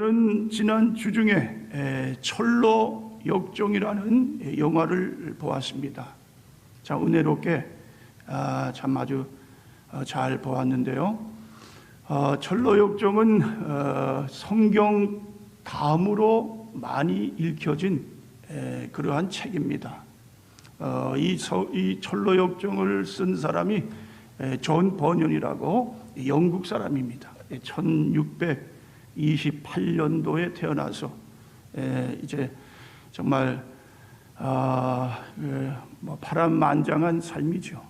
저는 지난 주중에 철로 역종이라는 영화를 보았습니다. 참 은혜롭게 참 아주 잘 보았는데요. 철로 역종은 성경 다음으로 많이 읽혀진 그러한 책입니다. 이 철로 역종을 쓴 사람이 존 버년이라고 영국 사람입니다. 1628년도에 태어나서 이제 정말 파란만장한 삶이죠.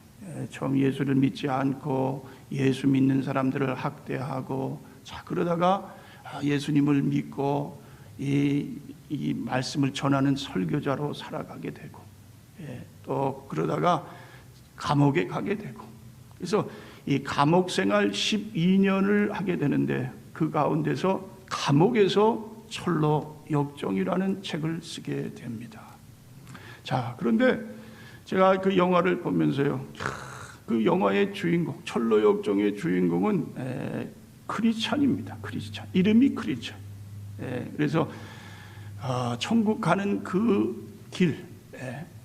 처음 예수를 믿지 않고 예수 믿는 사람들을 학대하고, 자 그러다가 예수님을 믿고 이 말씀을 전하는 설교자로 살아가게 되고, 또 그러다가 감옥에 가게 되고, 그래서 이 감옥 생활 12년을 하게 되는데, 그 가운데서 감옥에서 철로 역종이라는 책을 쓰게 됩니다. 자, 그런데 제가 그 영화를 보면서요, 그 영화의 주인공, 철로 역종의 주인공은 크리스찬입니다. 크리스찬, 이름이 크리스찬. 그래서 천국 가는 그 길,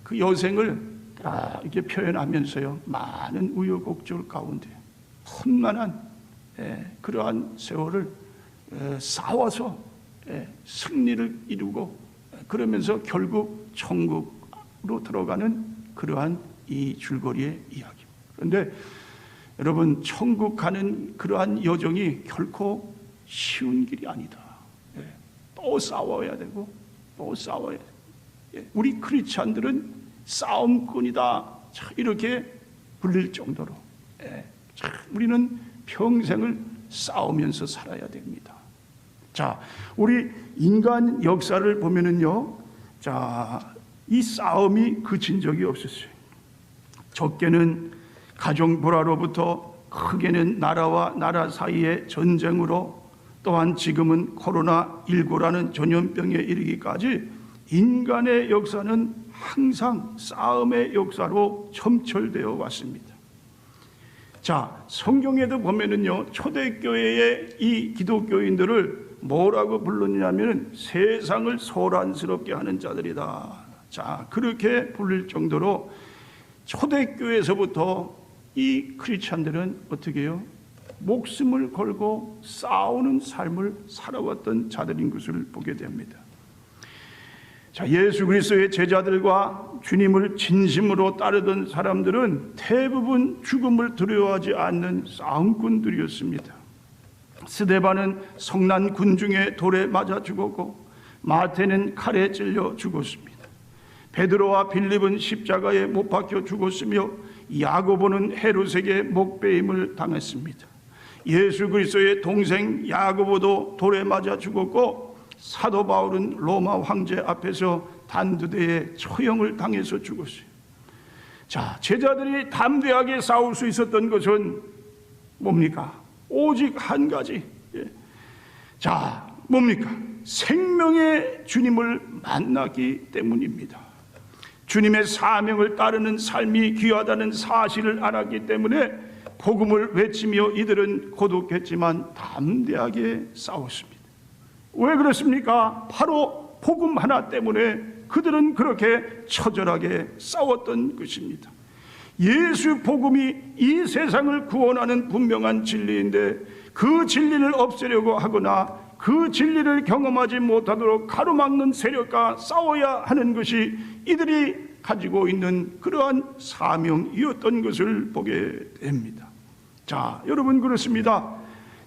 그 여생을 이렇게 표현하면서요, 많은 우여곡절 가운데 험난한 그러한 세월을 싸워서 승리를 이루고, 그러면서 결국 천국으로 들어가는 그러한 이 줄거리의 이야기. 그런데 여러분, 천국 가는 그러한 여정이 결코 쉬운 길이 아니다. 또 싸워야 되고 또 싸워야 되고, 우리 크리스찬들은 싸움꾼이다, 이렇게 불릴 정도로 우리는 평생을 싸우면서 살아야 됩니다. 자, 우리 인간 역사를 보면은요, 자, 이 싸움이 그친 적이 없었어요. 적게는 가정 불화로부터, 크게는 나라와 나라 사이의 전쟁으로, 또한 지금은 코로나19라는 전염병에 이르기까지 인간의 역사는 항상 싸움의 역사로 점철되어 왔습니다. 자, 성경에도 보면은요, 초대교회의 이 기독교인들을 뭐라고 불렀냐면 세상을 소란스럽게 하는 자들이다. 자, 그렇게 부를 정도로 초대교회에서부터 이 크리스찬들은 어떻게 해요? 목숨을 걸고 싸우는 삶을 살아왔던 자들인 것을 보게 됩니다. 자, 예수 그리스도의 제자들과 주님을 진심으로 따르던 사람들은 대부분 죽음을 두려워하지 않는 싸움꾼들이었습니다. 스데반은 성난 군중의 돌에 맞아 죽었고, 마태는 칼에 찔려 죽었습니다. 베드로와 빌립은 십자가에 못 박혀 죽었으며, 야고보는 헤롯에게 목베임을 당했습니다. 예수 그리스도의 동생 야고보도 돌에 맞아 죽었고, 사도 바울은 로마 황제 앞에서 단두대에 처형을 당해서 죽었어요. 자, 제자들이 담대하게 싸울 수 있었던 것은 뭡니까? 오직 한 가지. 자, 뭡니까? 생명의 주님을 만났기 때문입니다. 주님의 사명을 따르는 삶이 귀하다는 사실을 알았기 때문에 복음을 외치며 이들은 고독했지만 담대하게 싸웠습니다. 왜 그렇습니까? 바로 복음 하나 때문에 그들은 그렇게 처절하게 싸웠던 것입니다. 예수 복음이 이 세상을 구원하는 분명한 진리인데, 그 진리를 없애려고 하거나 그 진리를 경험하지 못하도록 가로막는 세력과 싸워야 하는 것이 이들이 가지고 있는 그러한 사명이었던 것을 보게 됩니다. 자, 여러분, 그렇습니다.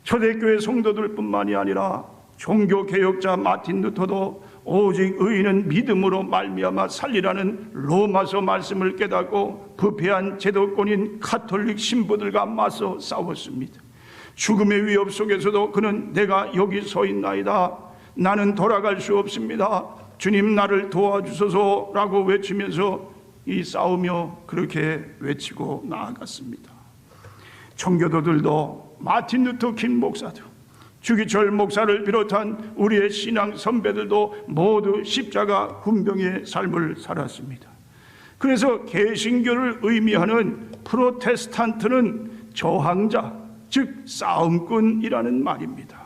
초대교회 성도들뿐만이 아니라 종교개혁자 마틴 루터도 오직 의인은 믿음으로 말미암아 살리라는 로마서 말씀을 깨닫고 부패한 제도권인 가톨릭 신부들과 맞서 싸웠습니다. 죽음의 위협 속에서도 그는 내가 여기 서 있나이다, 나는 돌아갈 수 없습니다, 주님 나를 도와주소서라고 외치면서 이 싸우며 그렇게 외치고 나아갔습니다. 청교도들도 마틴 루터 킹 목사도, 주기철 목사를 비롯한 우리의 신앙 선배들도 모두 십자가 훈병의 삶을 살았습니다. 그래서 개신교를 의미하는 프로테스탄트는 저항자, 즉 싸움꾼이라는 말입니다.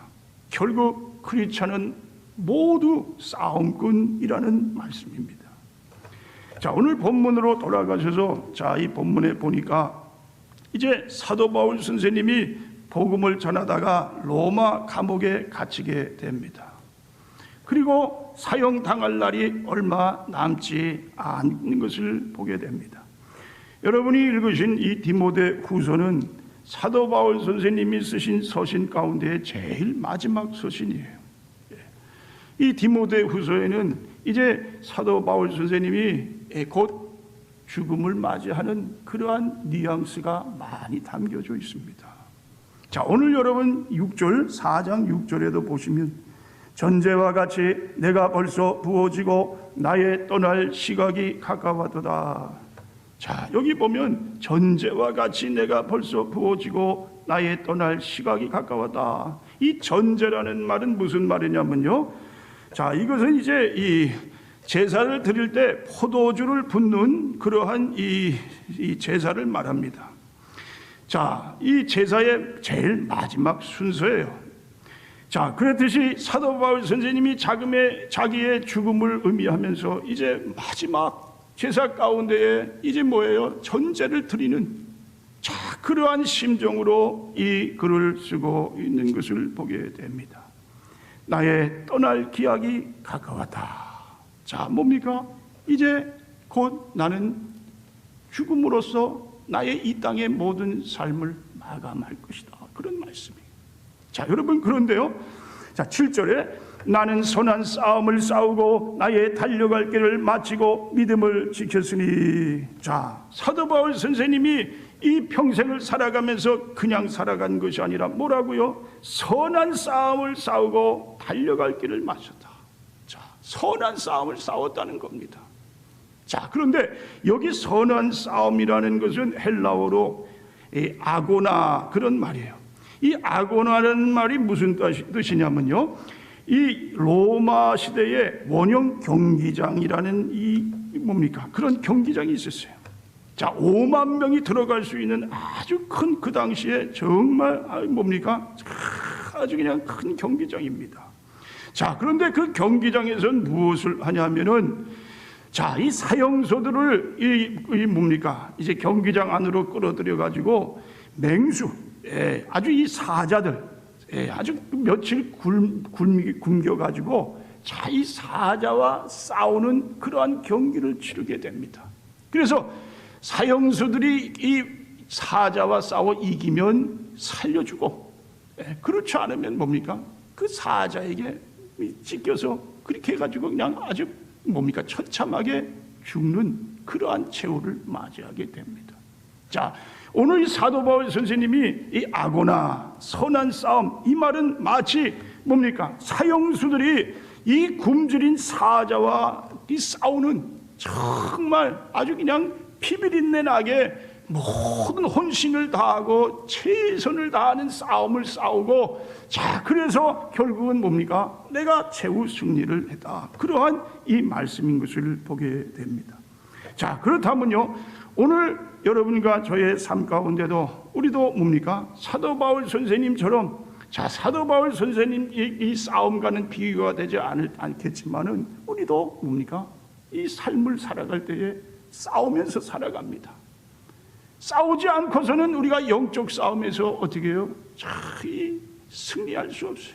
결국 크리스찬은 모두 싸움꾼이라는 말씀입니다. 자, 오늘 본문으로 돌아가셔서 자, 이 본문에 보니까 이제 사도 바울 선생님이 복음을 전하다가 로마 감옥에 갇히게 됩니다. 그리고 사형당할 날이 얼마 남지 않은 것을 보게 됩니다. 여러분이 읽으신 이 디모데 후서는 사도 바울 선생님이 쓰신 서신 가운데 제일 마지막 서신이에요. 이 디모데 후서에는 이제 사도 바울 선생님이 곧 죽음을 맞이하는 그러한 뉘앙스가 많이 담겨져 있습니다. 자, 오늘 여러분 6절 4장 6절에도 보시면 전제와 같이 내가 벌써 부어지고 나의 떠날 시각이 가까웠도다. 자, 여기 보면 전제와 같이 내가 벌써 부어지고 나의 떠날 시각이 가까웠다. 이 전제라는 말은 무슨 말이냐면요, 자, 이것은 이제 이 제사를 드릴 때 포도주를 붓는 그러한 이 제사를 말합니다. 자, 이 제사의 제일 마지막 순서예요. 자, 그렇듯이 사도 바울 선생님이 자기의 죽음을 의미하면서 이제 마지막 제사 가운데에 이제 뭐예요? 전제를 드리는, 자, 그러한 심정으로 이 글을 쓰고 있는 것을 보게 됩니다. 나의 떠날 기약이 가까웠다. 자, 뭡니까? 이제 곧 나는 죽음으로써 나의 이 땅의 모든 삶을 마감할 것이다. 그런 말씀이에요. 자, 여러분, 그런데요, 자, 7절에 나는 선한 싸움을 싸우고 나의 달려갈 길을 마치고 믿음을 지켰으니. 자, 사도 바울 선생님이 이 평생을 살아가면서 그냥 살아간 것이 아니라 뭐라고요? 선한 싸움을 싸우고 달려갈 길을 마쳤다. 자, 선한 싸움을 싸웠다는 겁니다. 자, 그런데 여기 선한 싸움이라는 것은 헬라어로 아고나 그런 말이에요. 이 아고나라는 말이 무슨 뜻이냐면요, 이 로마 시대의 원형 경기장이라는 이 뭡니까? 그런 경기장이 있었어요. 자, 5만 명이 들어갈 수 있는 아주 큰, 그 당시에 정말 뭡니까? 아주 그냥 큰 경기장입니다. 자, 그런데 그 경기장에서는 무엇을 하냐면은, 자, 이 사형소들을 이 뭡니까? 이제 경기장 안으로 끌어들여 가지고 맹수, 아주 이 사자들, 아주 며칠 굶겨 가지고 자, 이 사자와 싸우는 그러한 경기를 치르게 됩니다. 그래서 사형수들이 이 사자와 싸워 이기면 살려주고, 그렇지 않으면 뭡니까? 그 사자에게 찢겨서 그렇게 해가지고 그냥 아주 뭡니까? 처참하게 죽는 그러한 최후를 맞이하게 됩니다. 자, 오늘 이 사도 바울 선생님이 이 아고나, 선한 싸움, 이 말은 마치 뭡니까? 사형수들이 이 굶주린 사자와 이 싸우는 정말 아주 그냥 피비린내 나게 모든 혼신을 다하고 최선을 다하는 싸움을 싸우고, 자, 그래서 결국은 뭡니까? 내가 최후 승리를 했다. 그러한 이 말씀인 것을 보게 됩니다. 자, 그렇다면요, 오늘 여러분과 저의 삶 가운데도 우리도 뭡니까? 사도 바울 선생님처럼, 자, 사도 바울 선생님 이 싸움과는 비교가 되지 않겠지만은 우리도 뭡니까? 이 삶을 살아갈 때에 싸우면서 살아갑니다. 싸우지 않고서는 우리가 영적 싸움에서 어떻게 해요? 잘 승리할 수 없어요.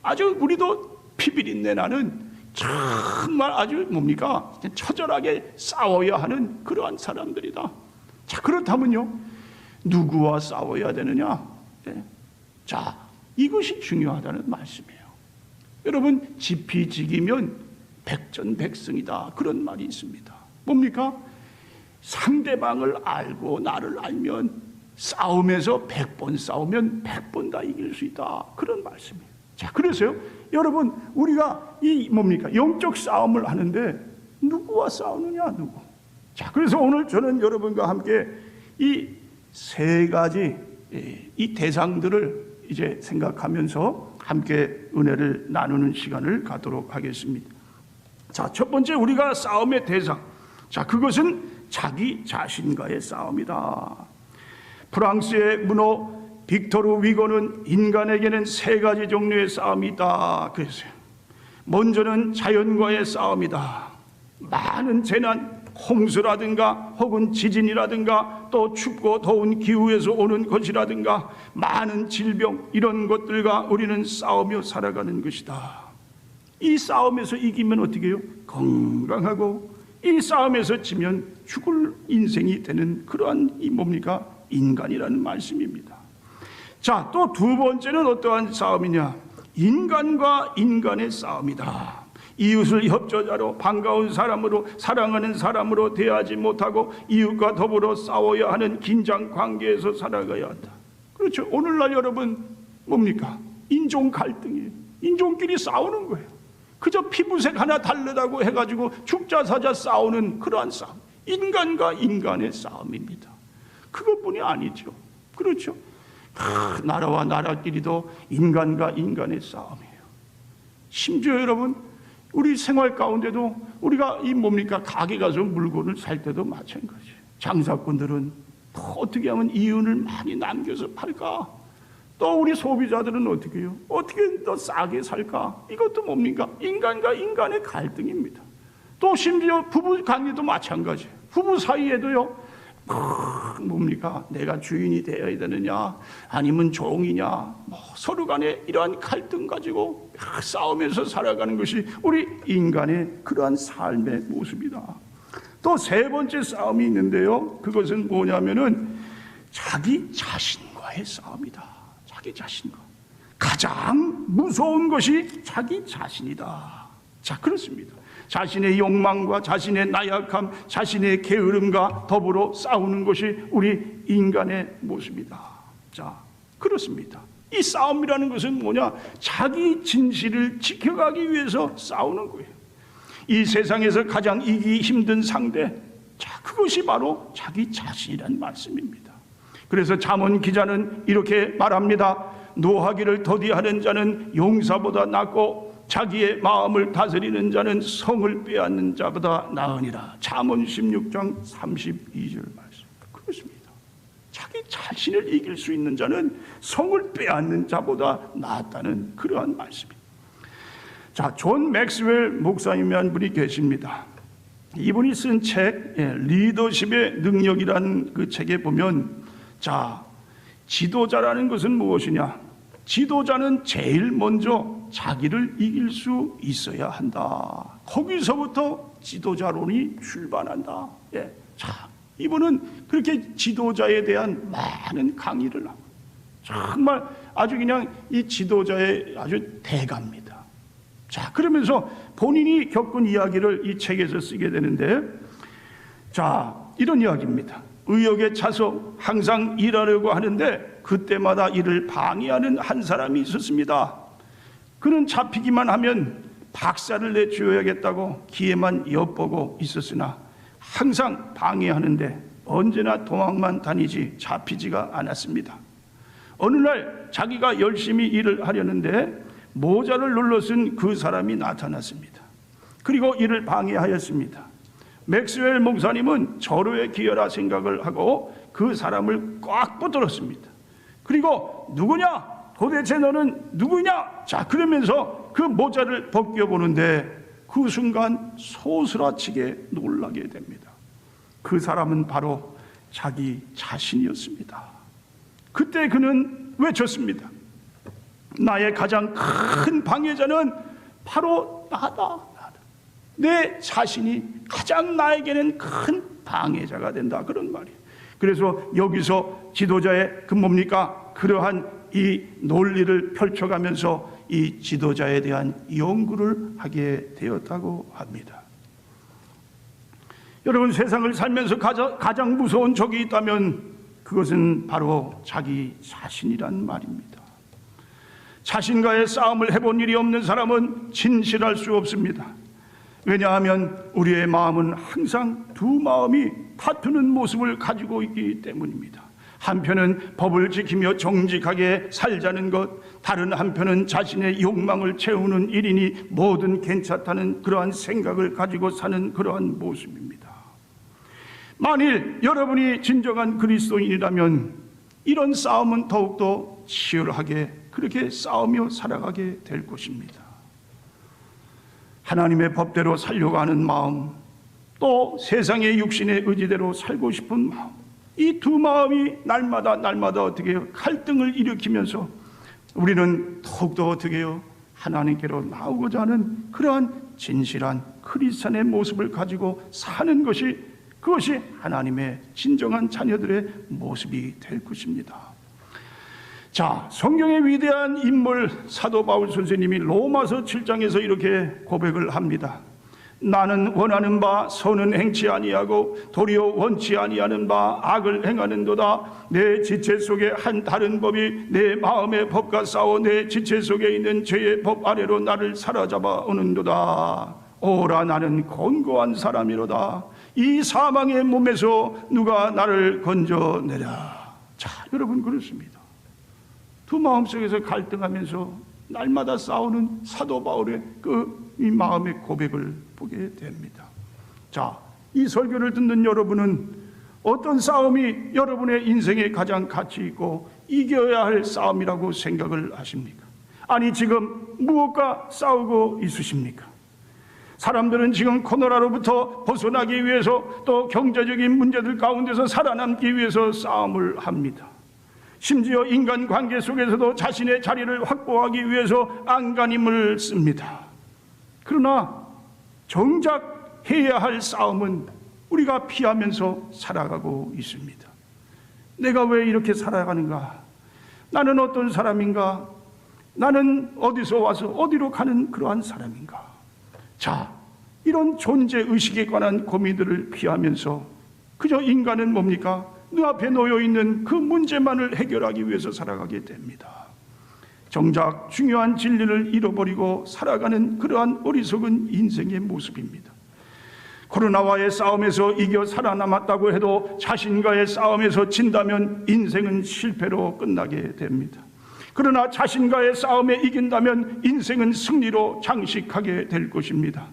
아주 우리도 피비린내 나는 정말 아주 뭡니까? 처절하게 싸워야 하는 그러한 사람들이다. 자, 그렇다면요, 누구와 싸워야 되느냐? 자, 이것이 중요하다는 말씀이에요. 여러분, 지피지기면 백전백승이다. 그런 말이 있습니다. 뭡니까? 상대방을 알고 나를 알면 싸움에서 100번 싸우면 100번 다 이길 수 있다. 그런 말씀이에요. 자, 그래서요, 여러분, 우리가 이 뭡니까? 영적 싸움을 하는데 누구와 싸우느냐? 누구? 자, 그래서 오늘 저는 여러분과 함께 이 세 가지 이 대상들을 이제 생각하면서 함께 은혜를 나누는 시간을 갖도록 하겠습니다. 자, 첫 번째 우리가 싸움의 대상, 자, 그것은 자기 자신과의 싸움이다. 프랑스의 문호 빅토르 위고는 인간에게는 세 가지 종류의 싸움이 있다 그랬어요. 먼저는 자연과의 싸움이다. 많은 재난, 홍수라든가 혹은 지진이라든가 또 춥고 더운 기후에서 오는 것이라든가 많은 질병, 이런 것들과 우리는 싸우며 살아가는 것이다. 이 싸움에서 이기면 어떻게 해요? 건강하고, 이 싸움에서 지면 죽을 인생이 되는 그러한 이 뭡니까? 인간이라는 말씀입니다. 자, 또 두 번째는 어떠한 싸움이냐? 인간과 인간의 싸움이다. 이웃을 협조자로, 반가운 사람으로, 사랑하는 사람으로 대하지 못하고 이웃과 더불어 싸워야 하는 긴장 관계에서 살아가야 한다. 그렇죠. 오늘날 여러분 뭡니까? 인종 갈등이에요. 인종끼리 싸우는 거예요. 그저 피부색 하나 다르다고 해가지고 죽자 사자 싸우는 그러한 싸움, 인간과 인간의 싸움입니다. 그것뿐이 아니죠. 그렇죠. 나라와 나라끼리도 인간과 인간의 싸움이에요. 심지어 여러분, 우리 생활 가운데도 우리가 이 뭡니까? 가게 가서 물건을 살 때도 마찬가지예요. 장사꾼들은 또 어떻게 하면 이윤을 많이 남겨서 팔까? 또 우리 소비자들은 어떻게 해요? 어떻게 더 싸게 살까? 이것도 뭡니까? 인간과 인간의 갈등입니다. 또 심지어 부부 관계도 마찬가지예요. 부부 사이에도요, 뭡니까? 내가 주인이 되어야 되느냐, 아니면 종이냐, 서로 간에 이러한 갈등 가지고 싸우면서 살아가는 것이 우리 인간의 그러한 삶의 모습이다. 또 세 번째 싸움이 있는데요, 그것은 뭐냐면은 자기 자신과의 싸움이다. 자기 자신과. 가장 무서운 것이 자기 자신이다. 자, 그렇습니다. 자신의 욕망과 자신의 나약함, 자신의 게으름과 더불어 싸우는 것이 우리 인간의 모습이다. 자, 그렇습니다. 이 싸움이라는 것은 뭐냐? 자기 진실을 지켜가기 위해서 싸우는 거예요. 이 세상에서 가장 이기기 힘든 상대, 자, 그것이 바로 자기 자신이란 말씀입니다. 그래서 잠언 기자는 이렇게 말합니다. 노하기를 더디하는 자는 용사보다 낫고 자기의 마음을 다스리는 자는 성을 빼앗는 자보다 나으니라. 잠언 16장 32절 말씀. 그렇습니다. 자기 자신을 이길 수 있는 자는 성을 빼앗는 자보다 낫다는 그러한 말씀입니다. 자, 존 맥스웰 목사님이라는 분이 계십니다. 이분이 쓴 책 리더십의 능력이라는 그 책에 보면, 자, 지도자라는 것은 무엇이냐? 지도자는 제일 먼저 자기를 이길 수 있어야 한다. 거기서부터 지도자론이 출발한다. 예. 자, 이분은 그렇게 지도자에 대한 많은 강의를 하고, 정말 아주 그냥 이 지도자의 아주 대가입니다. 자, 그러면서 본인이 겪은 이야기를 이 책에서 쓰게 되는데, 자, 이런 이야기입니다. 의욕에 차서 항상 일하려고 하는데 그때마다 일을 방해하는 한 사람이 있었습니다. 그는 잡히기만 하면 박살을 내주어야겠다고 기회만 엿보고 있었으나 항상 방해하는데 언제나 도망만 다니지 잡히지가 않았습니다. 어느 날 자기가 열심히 일을 하려는데 모자를 눌러 쓴 그 사람이 나타났습니다. 그리고 이를 방해하였습니다. 맥스웰 목사님은 절호의 기회라 생각을 하고 그 사람을 꽉 붙들었습니다. 그리고 누구냐? 도대체 너는 누구냐? 자, 그러면서 그 모자를 벗겨보는데 그 순간 소스라치게 놀라게 됩니다. 그 사람은 바로 자기 자신이었습니다. 그때 그는 외쳤습니다. 나의 가장 큰 방해자는 바로 나다. 내 자신이 가장 나에게는 큰 방해자가 된다. 그런 말이에요. 그래서 여기서 지도자의 그 뭡니까? 그러한 이 논리를 펼쳐가면서 이 지도자에 대한 연구를 하게 되었다고 합니다. 여러분, 세상을 살면서 가장 무서운 적이 있다면 그것은 바로 자기 자신이란 말입니다. 자신과의 싸움을 해본 일이 없는 사람은 진실할 수 없습니다. 왜냐하면 우리의 마음은 항상 두 마음이 다투는 모습을 가지고 있기 때문입니다. 한편은 법을 지키며 정직하게 살자는 것, 다른 한편은 자신의 욕망을 채우는 일이니 뭐든 괜찮다는 그러한 생각을 가지고 사는 그러한 모습입니다. 만일 여러분이 진정한 그리스도인이라면 이런 싸움은 더욱더 치열하게 그렇게 싸우며 살아가게 될 것입니다. 하나님의 법대로 살려고 하는 마음, 또 세상의 육신의 의지대로 살고 싶은 마음, 이 두 마음이 날마다 어떻게 해요? 갈등을 일으키면서 우리는 더욱더 어떻게 해요? 하나님께로 나오고자 하는 그러한 진실한 크리스찬의 모습을 가지고 사는 것이, 그것이 하나님의 진정한 자녀들의 모습이 될 것입니다. 자, 성경의 위대한 인물 사도 바울 선생님이 로마서 7장에서 이렇게 고백을 합니다. 나는 원하는 바 선은 행치 아니하고 도리어 원치 아니하는 바 악을 행하는도다. 내 지체 속에 한 다른 법이 내 마음의 법과 싸워 내 지체 속에 있는 죄의 법 아래로 나를 사로잡아 오는도다. 오라 나는 곤고한 사람이로다. 이 사망의 몸에서 누가 나를 건져내랴. 자, 여러분, 그렇습니다. 두 마음속에서 갈등하면서 날마다 싸우는 사도 바울의 이 마음의 고백을 보게 됩니다. 자, 이 설교를 듣는 여러분은 어떤 싸움이 여러분의 인생에 가장 가치 있고 이겨야 할 싸움이라고 생각을 하십니까? 아니, 지금 무엇과 싸우고 있으십니까? 사람들은 지금 코로나로부터 벗어나기 위해서 또 경제적인 문제들 가운데서 살아남기 위해서 싸움을 합니다. 심지어 인간관계 속에서도 자신의 자리를 확보하기 위해서 안간힘을 씁니다. 그러나 정작 해야 할 싸움은 우리가 피하면서 살아가고 있습니다. 내가 왜 이렇게 살아가는가? 나는 어떤 사람인가? 나는 어디서 와서 어디로 가는 그러한 사람인가? 자, 이런 존재의식에 관한 고민들을 피하면서 그저 인간은 뭡니까? 눈앞에 놓여있는 그 문제만을 해결하기 위해서 살아가게 됩니다. 정작 중요한 진리를 잃어버리고 살아가는 그러한 어리석은 인생의 모습입니다. 코로나와의 싸움에서 이겨 살아남았다고 해도 자신과의 싸움에서 진다면 인생은 실패로 끝나게 됩니다. 그러나 자신과의 싸움에 이긴다면 인생은 승리로 장식하게 될 것입니다.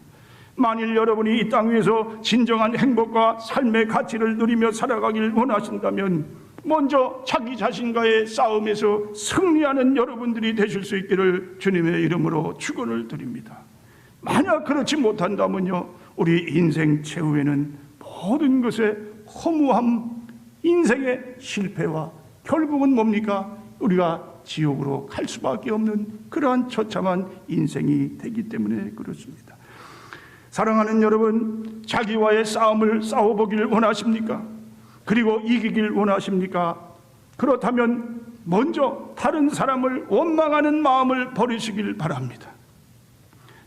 만일 여러분이 이 땅 위에서 진정한 행복과 삶의 가치를 누리며 살아가길 원하신다면 먼저 자기 자신과의 싸움에서 승리하는 여러분들이 되실 수 있기를 주님의 이름으로 축원을 드립니다. 만약 그렇지 못한다면요, 우리 인생 최후에는 모든 것의 허무함, 인생의 실패와 결국은 뭡니까? 우리가 지옥으로 갈 수밖에 없는 그러한 처참한 인생이 되기 때문에 그렇습니다. 사랑하는 여러분, 자기와의 싸움을 싸워보길 원하십니까? 그리고 이기길 원하십니까? 그렇다면 먼저 다른 사람을 원망하는 마음을 버리시길 바랍니다.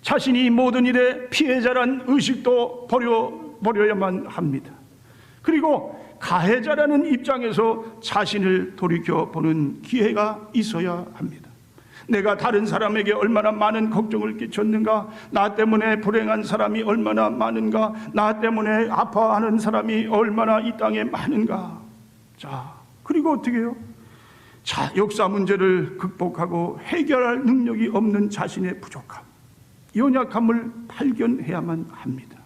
자신이 모든 일의 피해자란 의식도 버려야만 합니다. 그리고 가해자라는 입장에서 자신을 돌이켜보는 기회가 있어야 합니다. 내가 다른 사람에게 얼마나 많은 걱정을 끼쳤는가? 나 때문에 불행한 사람이 얼마나 많은가? 나 때문에 아파하는 사람이 얼마나 이 땅에 많은가? 자, 그리고 어떻게 해요? 자, 역사 문제를 극복하고 해결할 능력이 없는 자신의 부족함, 연약함을 발견해야만 합니다.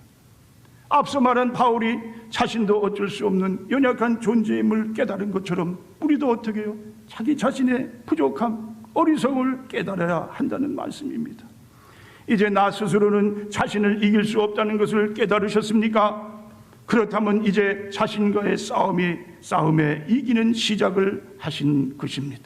앞서 말한 바울이 자신도 어쩔 수 없는 연약한 존재임을 깨달은 것처럼 우리도 어떻게 해요? 자기 자신의 부족함, 어리석음을 깨달아야 한다는 말씀입니다. 이제 나 스스로는 자신을 이길 수 없다는 것을 깨달으셨습니까? 그렇다면 이제 자신과의 싸움에 이기는 시작을 하신 것입니다.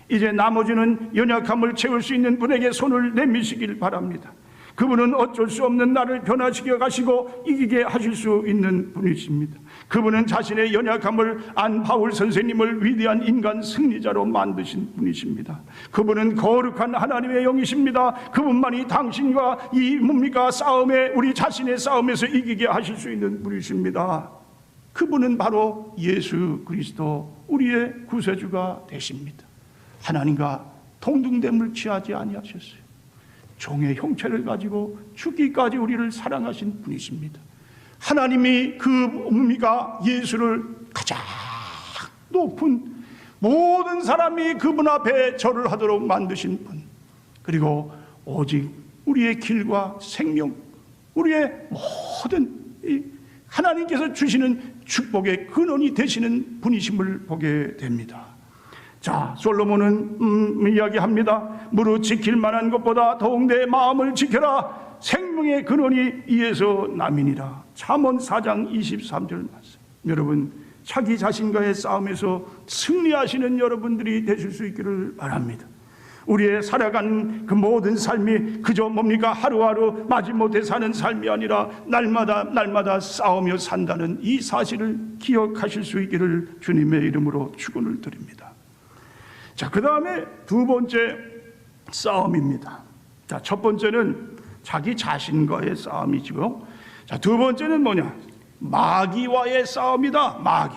이제 나머지는 연약함을 채울 수 있는 분에게 손을 내미시길 바랍니다. 그분은 어쩔 수 없는 나를 변화시켜 가시고 이기게 하실 수 있는 분이십니다. 그분은 자신의 연약함을 안 바울 선생님을 위대한 인간 승리자로 만드신 분이십니다. 그분은 거룩한 하나님의 영이십니다. 그분만이 당신과 이 뭡니까? 싸움에, 우리 자신의 싸움에서 이기게 하실 수 있는 분이십니다. 그분은 바로 예수 그리스도, 우리의 구세주가 되십니다. 하나님과 동등됨을 취하지 아니하셨어요. 종의 형체를 가지고 죽기까지 우리를 사랑하신 분이십니다. 하나님이 그 뭡니까? 예수를 가장 높은, 모든 사람이 그분 앞에 절을 하도록 만드신 분, 그리고 오직 우리의 길과 생명, 우리의 모든 하나님께서 주시는 축복의 근원이 되시는 분이심을 보게 됩니다. 자, 솔로몬은 이야기합니다. 무릇 지킬 만한 것보다 더욱 내 마음을 지켜라. 생명의 근원이 이에서 남이니라. 잠언 4장 23절 말씀. 여러분, 자기 자신과의 싸움에서 승리하시는 여러분들이 되실 수 있기를 바랍니다. 우리의 살아가는 그 모든 삶이 그저 뭡니까? 하루하루 마지못해 사는 삶이 아니라 날마다 싸우며 산다는 이 사실을 기억하실 수 있기를 주님의 이름으로 축원을 드립니다. 자, 그 다음에 두 번째 싸움입니다. 자, 첫 번째는 자기 자신과의 싸움이죠. 자, 두 번째는 뭐냐? 마귀와의 싸움이다. 마귀.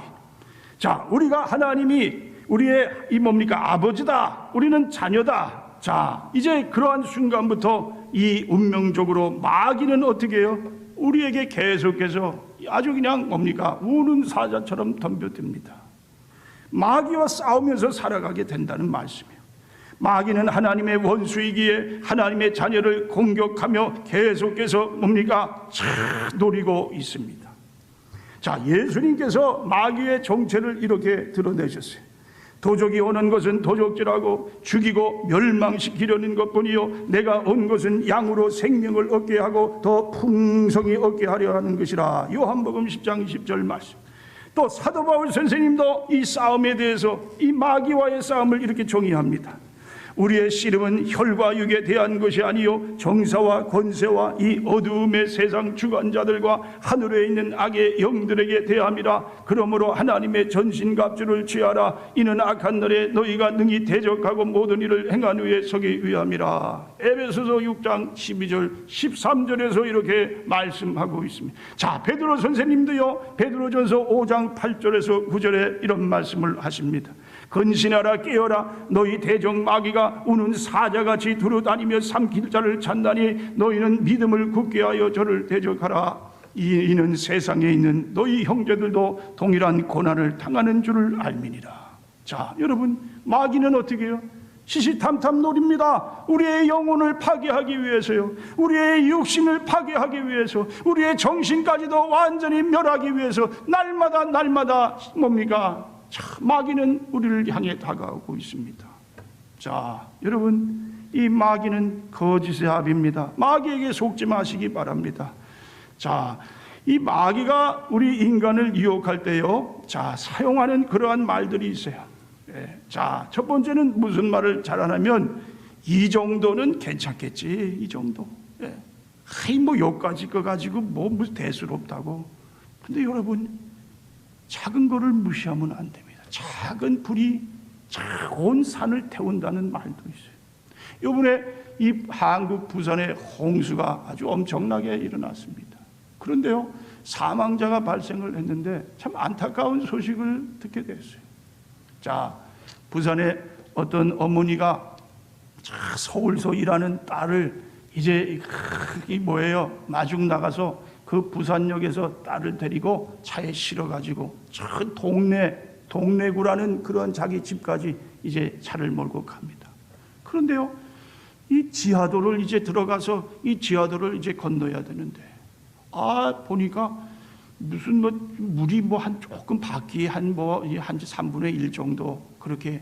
자, 우리가 하나님이 우리의 이 뭡니까? 아버지다. 우리는 자녀다. 자, 이제 그러한 순간부터 이 운명적으로 마귀는 어떻게 해요? 우리에게 계속해서 아주 그냥 뭡니까? 우는 사자처럼 덤벼듭니다. 마귀와 싸우면서 살아가게 된다는 말씀이에요. 마귀는 하나님의 원수이기에 하나님의 자녀를 공격하며 계속해서 뭡니까? 노리고 있습니다. 자, 예수님께서 마귀의 정체를 이렇게 드러내셨어요. 도적이 오는 것은 도적질하고 죽이고 멸망시키려는 것뿐이요 내가 온 것은 양으로 생명을 얻게 하고 더 풍성히 얻게 하려 하는 것이라. 요한복음 10장 20절 말씀. 또 사도 바울 선생님도 이 싸움에 대해서 이 마귀와의 싸움을 이렇게 정의합니다. 우리의 씨름은 혈과 육에 대한 것이 아니요 정사와 권세와 이 어두움의 세상 주관자들과 하늘에 있는 악의 영들에게 대함이라. 그러므로 하나님의 전신갑주를 취하라. 이는 악한 날에 너희가 능히 대적하고 모든 일을 행한 후에 서기 위함이라. 에베소서 6장 12절 13절에서 이렇게 말씀하고 있습니다. 자, 베드로 선생님도요 베드로전서 5장 8절에서 9절에 이런 말씀을 하십니다. 근신하라 깨어라. 너희 대적 마귀가 우는 사자같이 두루다니며 삼킬 자를 찾나니 너희는 믿음을 굳게 하여 저를 대적하라. 이는 세상에 있는 너희 형제들도 동일한 고난을 당하는 줄을 알미니라. 자, 여러분, 마귀는 어떻게 해요? 시시탐탐 노립니다. 우리의 영혼을 파괴하기 위해서요, 우리의 육신을 파괴하기 위해서, 우리의 정신까지도 완전히 멸하기 위해서 날마다 뭡니까? 마귀는 우리를 향해 다가오고 있습니다. 자, 여러분, 이 마귀는 거짓의 합입니다. 마귀에게 속지 마시기 바랍니다. 자, 이 마귀가 우리 인간을 유혹할 때요, 자, 사용하는 그러한 말들이 있어요. 자, 첫 번째는 무슨 말을 잘 안 하면 이 정도는 괜찮겠지, 이 정도. 아이, 뭐 여기까지 거 가지고 뭐 무슨 대수롭다고. 근데 여러분, 작은 거를 무시하면 안 됩니다. 작은 불이 온 산을 태운다는 말도 있어요. 이번에 이 한국 부산에 홍수가 아주 엄청나게 일어났습니다. 그런데요, 사망자가 발생을 했는데 참 안타까운 소식을 듣게 됐어요. 자, 부산에 어떤 어머니가 서울서 일하는 딸을 이제 이 뭐예요? 마중 나가서 그 부산역에서 딸을 데리고 차에 실어가지고 저 동래구라는 그런 자기 집까지 이제 차를 몰고 갑니다. 그런데요, 이 지하도를 이제 들어가서 이 지하도를 이제 건너야 되는데, 보니까 무슨 물이 한 조금 바퀴에 한 3분의 1 정도 그렇게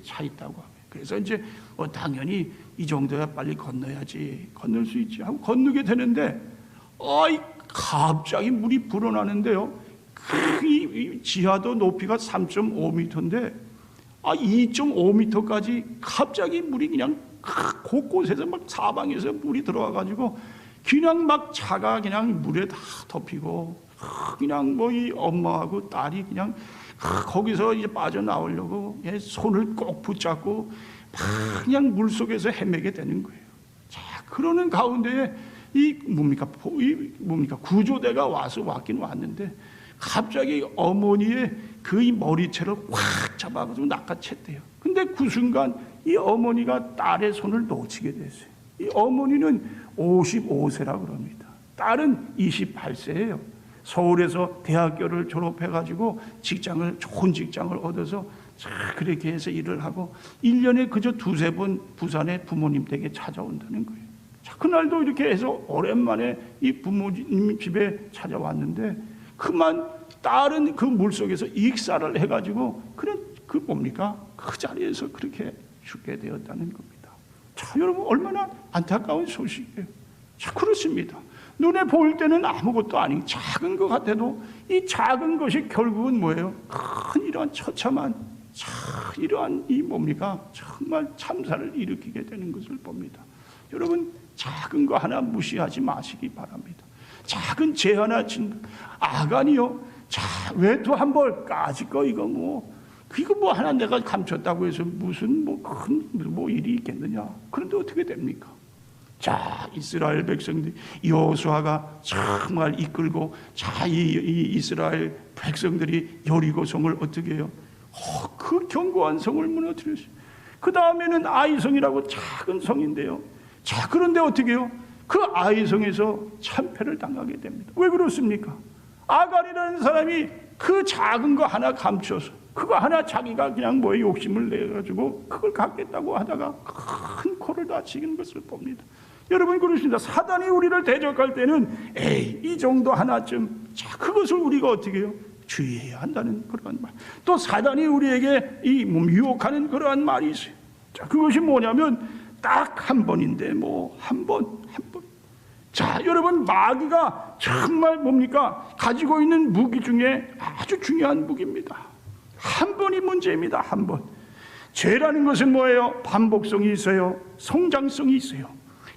차 있다고 합니다. 그래서 이제 당연히 이 정도야 빨리 건너야지, 건널 수 있지 하고 건너게 되는데, 갑자기 물이 불어나는데요. 이 지하도 높이가 3.5m인데 2.5m까지 갑자기 물이 그냥 곳곳에서 막 사방에서 물이 들어와가지고 그냥 막 차가 그냥 물에 다 덮이고, 그냥 이 엄마하고 딸이 그냥 거기서 이제 빠져나오려고 손을 꼭 붙잡고 그냥 물 속에서 헤매게 되는 거예요. 자, 그러는 가운데에 이 구조대가 왔긴 왔는데 갑자기 어머니의 그 머리채를 확 잡아가지고 낚아챘대요. 근데 그 순간 이 어머니가 딸의 손을 놓치게 됐어요. 이 어머니는 55세라고 그럽니다. 딸은 28세예요. 서울에서 대학교를 졸업해가지고 좋은 직장을 얻어서 그렇게 해서 일을 하고 1년에 그저 2-3번 부산에 부모님 댁에 찾아온다는 거예요. 자, 그날도 이렇게 해서 오랜만에 이 부모님 집에 찾아왔는데 그만 딸은 그 물속에서 익사를 해가지고 그래 그 뭡니까? 그 자리에서 그렇게 죽게 되었다는 겁니다. 자, 여러분 얼마나 안타까운 소식이에요. 자, 그렇습니다. 눈에 보일 때는 아무것도 아닌 작은 것 같아도 이 작은 것이 결국은 뭐예요? 큰 이러한 처참한 이러한 이 뭡니까? 정말 참사를 일으키게 되는 것을 봅니다. 여러분 작은 거 하나 무시하지 마시기 바랍니다. 작은 죄 하나 진 아간이요. 자, 외투 한 벌 까짓 거 이거 뭐 하나 내가 감췄다고 해서 무슨 큰 일이 있겠느냐? 그런데 어떻게 됩니까? 자, 이스라엘 백성들 여호수아가 정말 이끌고 자, 이 이스라엘 백성들이 여리고성을 어떻게 해요? 그 견고한 성을 무너뜨렸어요. 그 다음에는 아이성이라고 작은 성인데요. 자, 그런데 어떻게 해요? 그 아이성에서 참패를 당하게 됩니다. 왜 그렇습니까? 아간이라는 사람이 그 작은 거 하나 감춰서 그거 하나 자기가 그냥 욕심을 내가지고 그걸 갖겠다고 하다가 큰 코를 다치는 것을 봅니다. 여러분 그렇습니다. 사단이 우리를 대적할 때는 이 정도 하나쯤 자, 그것을 우리가 어떻게 해요? 주의해야 한다는 그러한 말. 또 사단이 우리에게 유혹하는 그러한 말이 있어요. 자, 그것이 뭐냐면 딱 한 번인데 한 번. 자, 여러분 마귀가 정말 뭡니까? 가지고 있는 무기 중에 아주 중요한 무기입니다. 한 번이 문제입니다. 한 번. 죄라는 것은 뭐예요? 반복성이 있어요. 성장성이 있어요.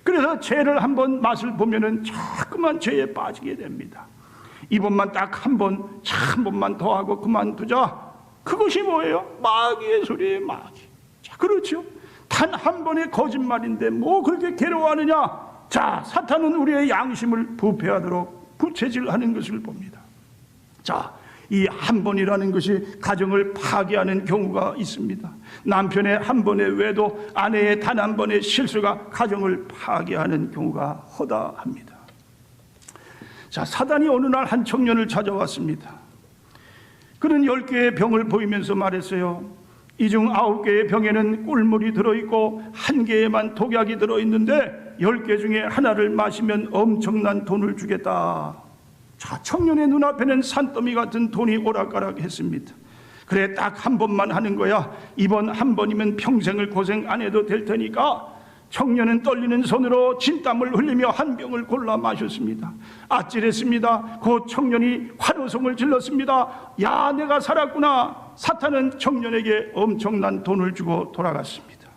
그래서 죄를 한 번 맛을 보면은 자꾸만 죄에 빠지게 됩니다. 이번만 딱 한 번만 더 하고 그만두자. 그것이 뭐예요? 마귀의 소리예요. 마귀. 자, 그렇죠. 단 한 번의 거짓말인데 그렇게 괴로워하느냐? 자, 사탄은 우리의 양심을 부패하도록 부채질하는 것을 봅니다. 자, 이 한 번이라는 것이 가정을 파괴하는 경우가 있습니다. 남편의 한 번의 외도, 아내의 단 한 번의 실수가 가정을 파괴하는 경우가 허다합니다. 자, 사단이 어느 날 한 청년을 찾아왔습니다. 그는 10개의 병을 보이면서 말했어요. 이 중 9개의 병에는 꿀물이 들어있고 1개에만 독약이 들어있는데 10개 중에 하나를 마시면 엄청난 돈을 주겠다. 자, 청년의 눈앞에는 산더미 같은 돈이 오락가락했습니다. 그래, 딱 한 번만 하는 거야. 이번 한 번이면 평생을 고생 안 해도 될 테니까. 청년은 떨리는 손으로 진땀을 흘리며 한 병을 골라 마셨습니다. 아찔했습니다. 그 청년이 환호성을 질렀습니다. 야, 내가 살았구나. 사탄은 청년에게 엄청난 돈을 주고 돌아갔습니다.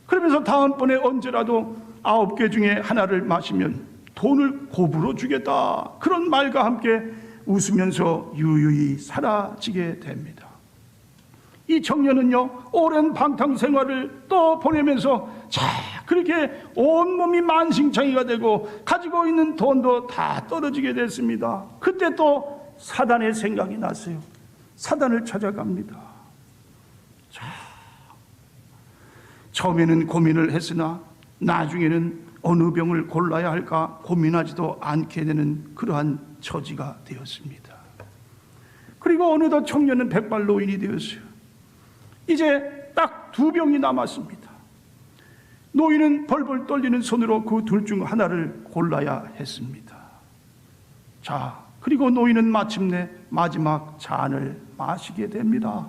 그러면서 다음번에 언제라도 9개 중에 하나를 마시면 돈을 곱으로 주겠다. 그런 말과 함께 웃으면서 유유히 사라지게 됩니다. 이 청년은요, 오랜 방탕 생활을 또 보내면서 자, 그렇게 온몸이 만신창이가 되고 가지고 있는 돈도 다 떨어지게 됐습니다. 그때 또 사단의 생각이 났어요. 사단을 찾아갑니다. 자, 처음에는 고민을 했으나 나중에는 어느 병을 골라야 할까 고민하지도 않게 되는 그러한 처지가 되었습니다. 그리고 어느덧 청년은 백발노인이 되었어요. 이제 딱 2병이 남았습니다. 노인은 벌벌 떨리는 손으로 그 둘 중 하나를 골라야 했습니다. 자, 그리고 노인은 마침내 마지막 잔을 마시게 됩니다.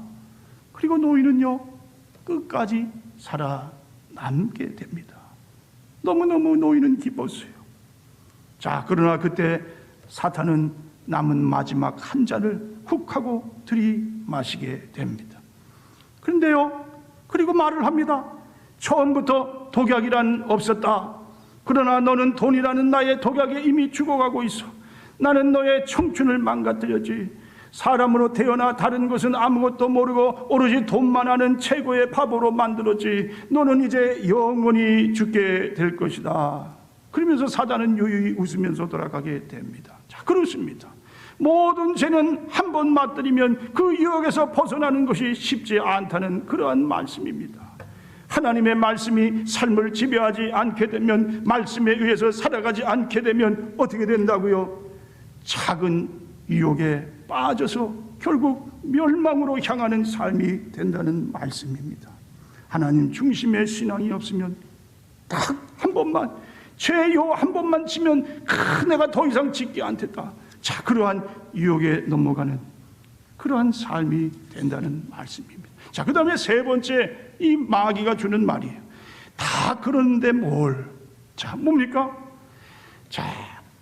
그리고 노인은요, 끝까지 살아남게 됩니다. 너무너무 노인은 기뻤어요. 자, 그러나 그때 사탄은 남은 마지막 한 잔을 훅 하고 들이마시게 됩니다. 그런데요, 그리고 말을 합니다. 처음부터 독약이란 없었다. 그러나 너는 돈이라는 나의 독약에 이미 죽어가고 있어. 나는 너의 청춘을 망가뜨렸지. 사람으로 태어나 다른 것은 아무것도 모르고 오로지 돈만 아는 최고의 바보로 만들었지. 너는 이제 영원히 죽게 될 것이다. 그러면서 사단은 유유히 웃으면서 돌아가게 됩니다. 자, 그렇습니다. 모든 죄는 한 번 맛들이면 그 유혹에서 벗어나는 것이 쉽지 않다는 그러한 말씀입니다. 하나님의 말씀이 삶을 지배하지 않게 되면, 말씀에 의해서 살아가지 않게 되면 어떻게 된다고요? 작은 유혹에 빠져서 결국 멸망으로 향하는 삶이 된다는 말씀입니다. 하나님 중심의 신앙이 없으면 딱 한 번만, 죄요 한 번만 지면 내가 더 이상 짓지 않겠다. 자, 그러한 유혹에 넘어가는 그러한 삶이 된다는 말씀입니다. 자, 그 다음에 세 번째, 이 마귀가 주는 말이에요. 다 그런데 뭘? 자, 뭡니까? 자,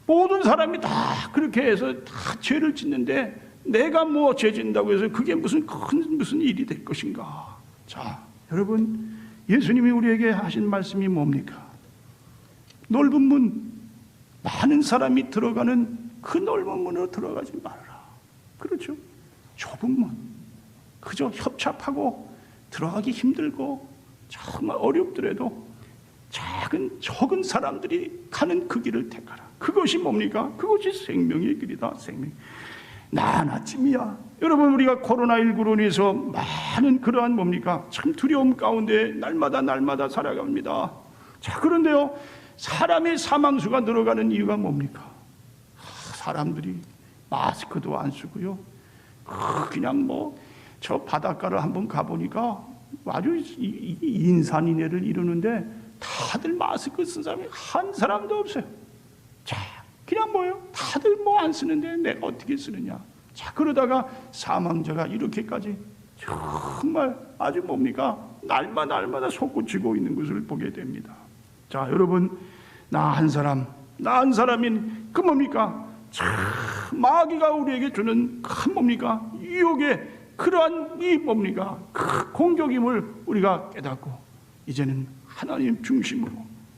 모든 사람이 다 그렇게 해서 다 죄를 짓는데 내가 뭐 죄 짓는다고 해서 그게 무슨 일이 될 것인가? 자, 여러분, 예수님이 우리에게 하신 말씀이 뭡니까? 넓은 문, 많은 사람이 들어가는 그 넓은 문으로 들어가지 말아라. 그렇죠? 좁은 문, 그저 협착하고 들어가기 힘들고 정말 어렵더라도 적은 사람들이 가는 그 길을 택하라. 그것이 뭡니까? 그것이 생명의 길이다. 생명. 난 아침이야. 여러분, 우리가 코로나19로 인해서 많은 그러한 뭡니까? 참 두려움 가운데 날마다 살아갑니다. 자, 그런데요, 사람의 사망수가 늘어가는 이유가 뭡니까? 사람들이 마스크도 안 쓰고요, 그냥 저 바닷가를 한번 가보니까 아주 인산인해를 이루는데 다들 마스크 쓴 사람이 한 사람도 없어요. 자, 그냥 다들 안 쓰는데 내가 어떻게 쓰느냐. 자, 그러다가 사망자가 이렇게까지 정말 아주 날마다 솟구치고 있는 것을 보게 됩니다. 자, 여러분, 나 한 사람인 그 뭡니까? 참 마귀가 우리에게 주는 큰 유혹의 그러한 그 공격임을 우리가 깨닫고 이제는 하나님 중심으로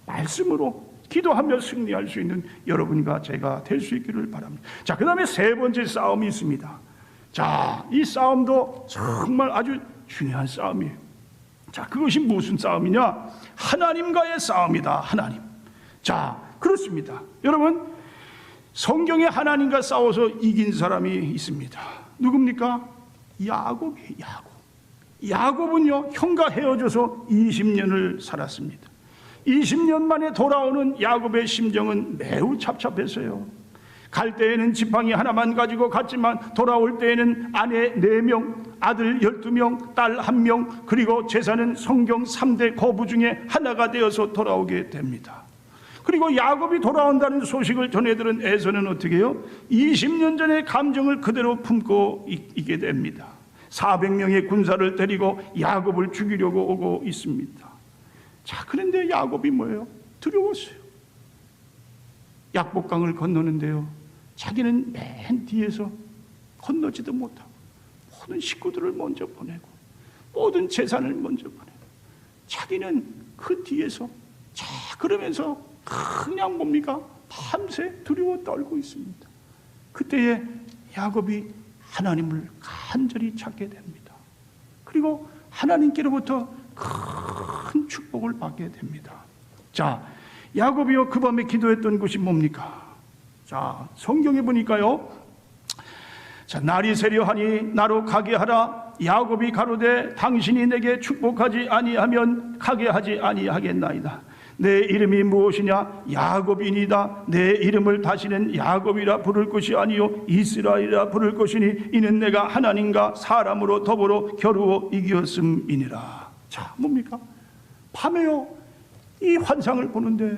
말씀으로 기도하며 승리할 수 있는 여러분과 제가 될 수 있기를 바랍니다. 자, 그 다음에 세 번째 싸움이 있습니다. 자, 이 싸움도 정말 아주 중요한 싸움이에요. 자, 그것이 무슨 싸움이냐? 하나님과의 싸움이다. 하나님. 자, 그렇습니다. 여러분, 성경에 하나님과 싸워서 이긴 사람이 있습니다. 누굽니까? 야곱이에요. 야곱은요, 형과 헤어져서 20년을 살았습니다. 20년 만에 돌아오는 야곱의 심정은 매우 착잡했어요. 갈 때에는 지팡이 하나만 가지고 갔지만 돌아올 때에는 아내 4명, 아들 12명, 딸 1명, 그리고 제사는 성경 3대 거부 중에 하나가 되어서 돌아오게 됩니다. 그리고 야곱이 돌아온다는 소식을 전해들은 에서는 어떻게 해요? 20년 전의 감정을 그대로 품고 있게 됩니다. 400명의 군사를 데리고 야곱을 죽이려고 오고 있습니다. 자, 그런데 야곱이 뭐예요? 두려웠어요. 약복강을 건너는데요, 자기는 맨 뒤에서 건너지도 못하고 모든 식구들을 먼저 보내고 모든 재산을 먼저 보내고 자기는 그 뒤에서 자, 그러면서 그냥 밤새 두려워 떨고 있습니다. 그때에 야곱이 하나님을 간절히 찾게 됩니다. 그리고 하나님께로부터 큰 축복을 받게 됩니다. 자, 야곱이요, 그 밤에 기도했던 것이 뭡니까? 자, 성경에 보니까요, 자, 날이 새려하니 나로 가게 하라. 야곱이 가로되 당신이 내게 축복하지 아니하면 가게 하지 아니하겠나이다. 내 이름이 무엇이냐? 야곱이니이다. 내 이름을 다시는 야곱이라 부를 것이 아니요 이스라엘이라 부를 것이니 이는 내가 하나님과 사람으로 더불어 겨루어 이겼음이니라. 자, 뭡니까? 밤에요, 이 환상을 보는데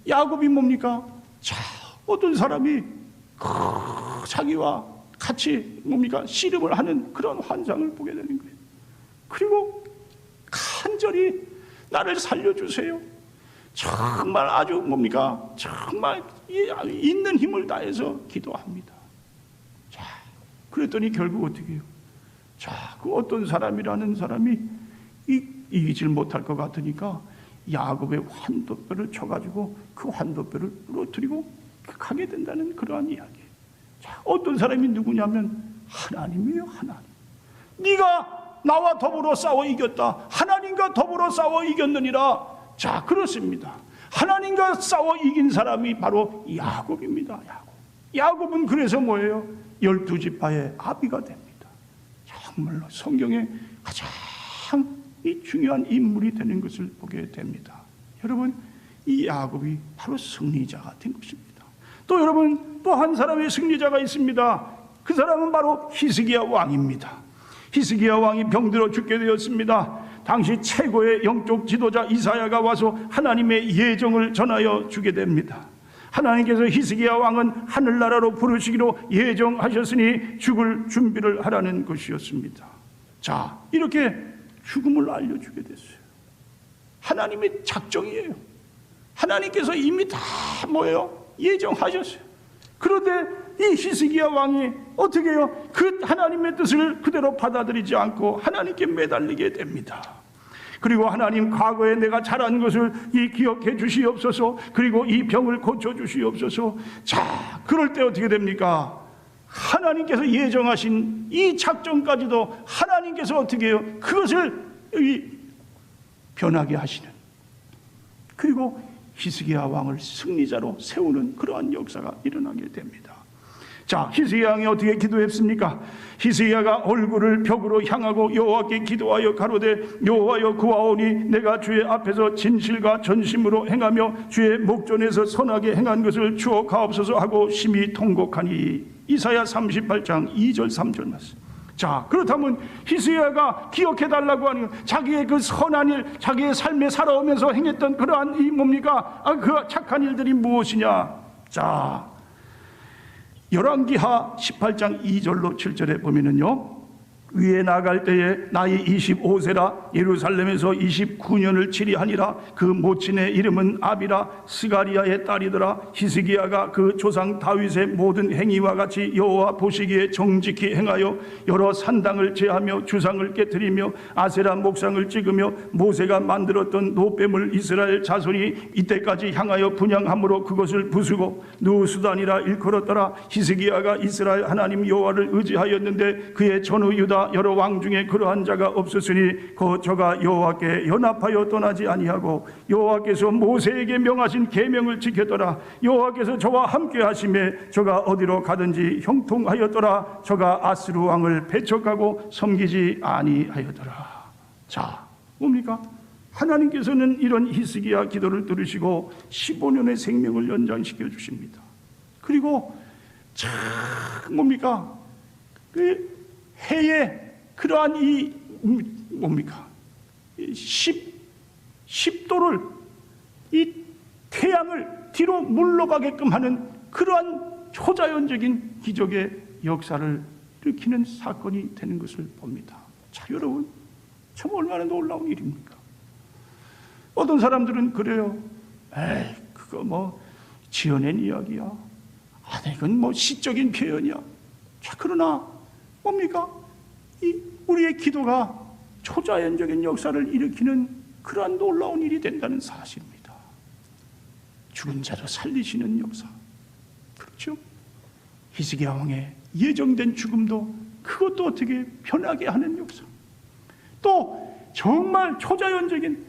야곱이 뭡니까? 자, 어떤 사람이 자기와 같이 씨름을 하는 그런 환상을 보게 되는 거예요. 그리고 간절히 나를 살려주세요. 정말 아주 정말 있는 힘을 다해서 기도합니다. 자, 그랬더니 결국 어떻게 해요? 자, 그 어떤 사람이라는 사람이 이기질 못할 것 같으니까 야곱의 환도뼈를 쳐가지고 그 환도뼈를 부러뜨리고 가게 된다는 그러한 이야기예요. 자, 어떤 사람이 누구냐면 하나님이에요. 하나님. 네가 나와 더불어 싸워 이겼다. 하나님과 더불어 싸워 이겼느니라. 자, 그렇습니다. 하나님과 싸워 이긴 사람이 바로 야곱입니다. 야곱은 그래서 뭐예요? 12지파의 아비가 됩니다. 정말로 성경에 가장 중요한 인물이 되는 것을 보게 됩니다. 여러분, 이 야곱이 바로 승리자가 된 것입니다. 또 여러분, 또 한 사람의 승리자가 있습니다. 그 사람은 바로 히스기야 왕입니다. 히스기야 왕이 병들어 죽게 되었습니다. 당시 최고의 영적 지도자 이사야가 와서 하나님의 예정을 전하여 주게 됩니다. 하나님께서 히스기야 왕은 하늘나라로 부르시기로 예정하셨으니 죽을 준비를 하라는 것이었습니다. 자, 이렇게 죽음을 알려주게 됐어요. 하나님의 작정이에요. 하나님께서 이미 다 뭐예요? 예정하셨어요. 그런데 이 히스기야 왕이 어떻게 해요? 그 하나님의 뜻을 그대로 받아들이지 않고 하나님께 매달리게 됩니다. 그리고 하나님, 과거에 내가 잘한 것을 기억해 주시옵소서. 그리고 이 병을 고쳐 주시옵소서. 자, 그럴 때 어떻게 됩니까? 하나님께서 예정하신 이 작정까지도 하나님께서 어떻게 해요? 그것을 변하게 하시는, 그리고 히스기야 왕을 승리자로 세우는 그러한 역사가 일어나게 됩니다. 자, 히스기야 왕이 어떻게 기도했습니까? 히스기야가 얼굴을 벽으로 향하고 여호와께 기도하여 가로되, 여호와여 구하오니 내가 주의 앞에서 진실과 전심으로 행하며 주의 목전에서 선하게 행한 것을 주어 가옵소서 하고 심히 통곡하니. 이사야 38장 2절 3절 말씀. 자, 그렇다면 히스기야가 기억해달라고 하는 자기의 그 선한 일, 자기의 삶에 살아오면서 행했던 그러한 이 뭡니까? 그 착한 일들이 무엇이냐? 자, 열왕기하 18장 2절로 7절에 보면은요, 위에 나갈 때에 나이 25세라 예루살렘에서 29년을 치리하니라. 그 모친의 이름은 아비라 스가리아의 딸이더라. 히스기야가 그 조상 다윗의 모든 행위와 같이 여호와 보시기에 정직히 행하여 여러 산당을 제하며 주상을 깨뜨리며 아세라 목상을 찍으며 모세가 만들었던 노뱀을 이스라엘 자손이 이때까지 향하여 분향함으로 그것을 부수고 누수단이라 일컬었더라. 히스기야가 이스라엘 하나님 여호와를 의지하였는데 그의 전후 유다 여러 왕 중에 그러한 자가 없었으니 저가 여호와께 연합하여 떠나지 아니하고 여호와께서 모세에게 명하신 계명을 지켰더라. 여호와께서 저와 함께 하심에 저가 어디로 가든지 형통하였더라. 저가 아스루 왕을 배척하고 섬기지 아니하였더라. 자, 뭡니까? 하나님께서는 이런 히스기야 기도를 들으시고 15년의 생명을 연장시켜 주십니다. 그리고 참 뭡니까? 그 해에 그러한 이 뭡니까? 10도를 이 태양을 뒤로 물러가게끔 하는 그러한 초자연적인 기적의 역사를 일으키는 사건이 되는 것을 봅니다. 자, 여러분, 참 얼마나 놀라운 일입니까? 어떤 사람들은 그래요. 에이, 그거 뭐 지어낸 이야기야. 이건 뭐 시적인 표현이야. 자, 그러나 뭡니까? 이 우리의 기도가 초자연적인 역사를 일으키는 그러한 놀라운 일이 된다는 사실입니다. 죽은 자도 살리시는 역사. 그렇죠? 히스기야 왕의 예정된 죽음도 그것도 어떻게 변하게 하는 역사. 또 정말 초자연적인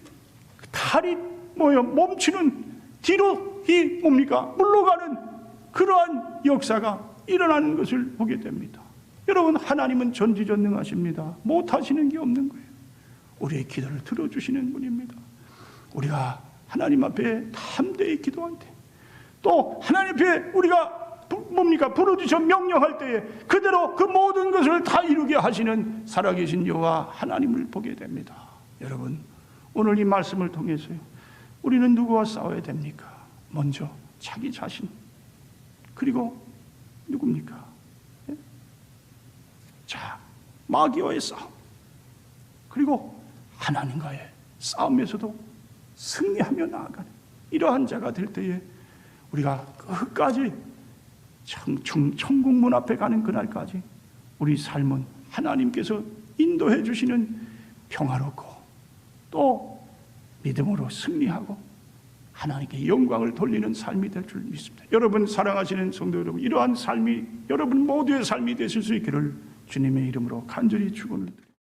달이 멈추는 뒤로 뭡니까? 물러가는 그러한 역사가 일어나는 것을 보게 됩니다. 여러분, 하나님은 전지전능하십니다. 못하시는 게 없는 거예요. 우리의 기도를 들어주시는 분입니다. 우리가 하나님 앞에 담대히 기도할 때, 또 하나님 앞에 우리가 부르짖어 명령할 때에 그대로 그 모든 것을 다 이루게 하시는 살아계신 여호와 하나님을 보게 됩니다. 여러분, 오늘 이 말씀을 통해서요, 우리는 누구와 싸워야 됩니까? 먼저 자기 자신, 그리고 누굽니까? 자, 마귀와의 싸움, 그리고 하나님과의 싸움에서도 승리하며 나아가는 이러한 자가 될 때에 우리가 끝까지 천국문 앞에 가는 그날까지 우리 삶은 하나님께서 인도해 주시는 평화롭고 또 믿음으로 승리하고 하나님께 영광을 돌리는 삶이 될 줄 믿습니다. 여러분, 사랑하시는 성도 여러분, 이러한 삶이 여러분 모두의 삶이 되실 수 있기를 주님의 이름으로 간절히 축원을 드립니다.